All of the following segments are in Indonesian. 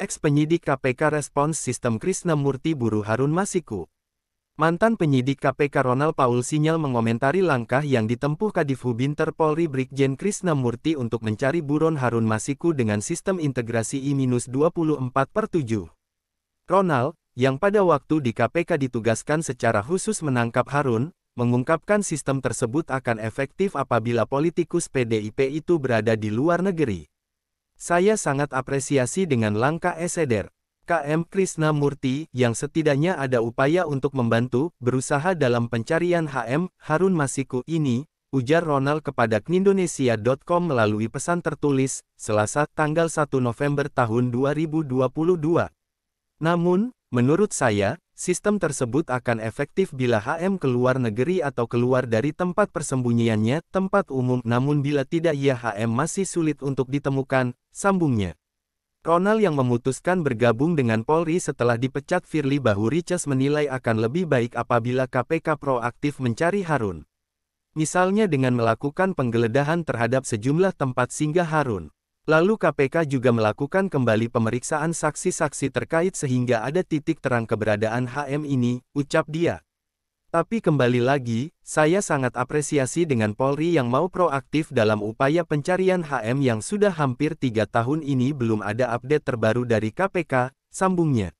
Ex-penyidik KPK respons sistem Krisnamurti buru Harun Masiku. Mantan penyidik KPK Ronald Paul Sinyal mengomentari langkah yang ditempuh Kadif Hubinter Polri Brigjen Krisnamurti untuk mencari buron Harun Masiku dengan sistem integrasi I-24/7. Ronald, yang pada waktu di KPK ditugaskan secara khusus menangkap Harun, mengungkapkan sistem tersebut akan efektif apabila politikus PDIP itu berada di luar negeri. Saya sangat apresiasi dengan langkah SEDER KM Krisnamurti yang setidaknya ada upaya untuk membantu, berusaha dalam pencarian HM Harun Masiku ini, ujar Ronald kepada knindonesia.com melalui pesan tertulis, Selasa, tanggal 1 November tahun 2022. Namun, menurut saya, sistem tersebut akan efektif bila HM keluar negeri atau keluar dari tempat persembunyiannya, tempat umum. Namun bila tidak ya HM masih sulit untuk ditemukan, sambungnya. Ronald yang memutuskan bergabung dengan Polri setelah dipecat Firly Bahuri-Ces menilai akan lebih baik apabila KPK proaktif mencari Harun. Misalnya dengan melakukan penggeledahan terhadap sejumlah tempat singgah Harun. Lalu KPK juga melakukan kembali pemeriksaan saksi-saksi terkait sehingga ada titik terang keberadaan HM ini, ucap dia. Tapi kembali lagi, saya sangat apresiasi dengan Polri yang mau proaktif dalam upaya pencarian HM yang sudah hampir 3 tahun ini belum ada update terbaru dari KPK, sambungnya.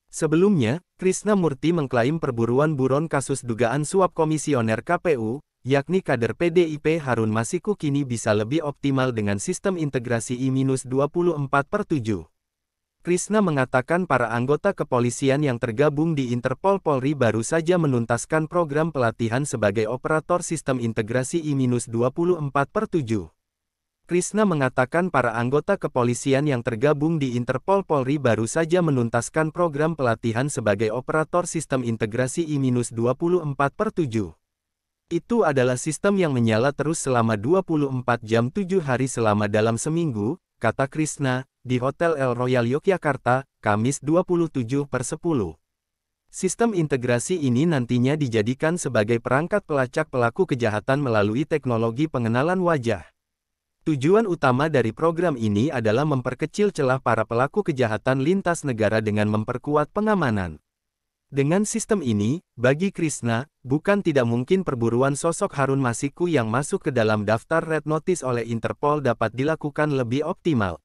Sebelumnya, Krisnamurti mengklaim perburuan buron kasus dugaan suap komisioner KPU, yakni kader PDIP Harun Masiku kini bisa lebih optimal dengan sistem integrasi I-24/7. Krisna mengatakan para anggota kepolisian yang tergabung di Interpol Polri baru saja menuntaskan program pelatihan sebagai operator sistem integrasi I-24/7. Krisna mengatakan para anggota kepolisian yang tergabung di Interpol Polri baru saja menuntaskan program pelatihan sebagai operator sistem integrasi I-24/7. Itu adalah sistem yang menyala terus selama 24 jam 7 hari selama dalam seminggu, kata Krisna, di Hotel El Royal Yogyakarta, Kamis 27/10. Sistem integrasi ini nantinya dijadikan sebagai perangkat pelacak pelaku kejahatan melalui teknologi pengenalan wajah. Tujuan utama dari program ini adalah memperkecil celah para pelaku kejahatan lintas negara dengan memperkuat pengamanan. Dengan sistem ini, bagi Krisna, bukan tidak mungkin perburuan sosok Harun Masiku yang masuk ke dalam daftar Red Notice oleh Interpol dapat dilakukan lebih optimal.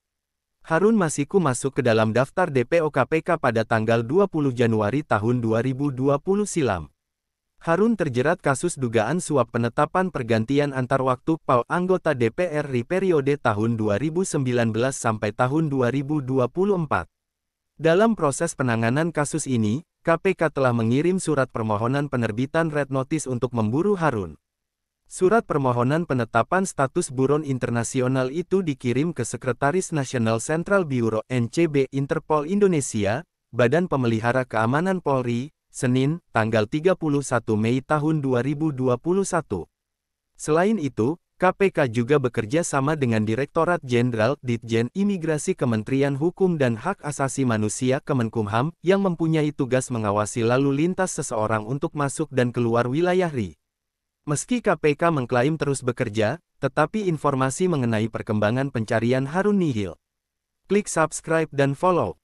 Harun Masiku masuk ke dalam daftar DPO KPK pada tanggal 20 Januari tahun 2020 silam. Harun terjerat kasus dugaan suap penetapan pergantian antar waktu PAU anggota DPR RI periode tahun 2019 sampai tahun 2024. Dalam proses penanganan kasus ini, KPK telah mengirim surat permohonan penerbitan Red Notice untuk memburu Harun. Surat permohonan penetapan status buron internasional itu dikirim ke Sekretaris Nasional Central Bureau (NCB) Interpol Indonesia, Badan Pemelihara Keamanan Polri, Senin, tanggal 31 Mei tahun 2021. Selain itu, KPK juga bekerja sama dengan Direktorat Jenderal Ditjen Imigrasi Kementerian Hukum dan Hak Asasi Manusia Kemenkumham yang mempunyai tugas mengawasi lalu lintas seseorang untuk masuk dan keluar wilayah RI. Meski KPK mengklaim terus bekerja, tetapi informasi mengenai perkembangan pencarian Harun nihil. Klik subscribe dan follow.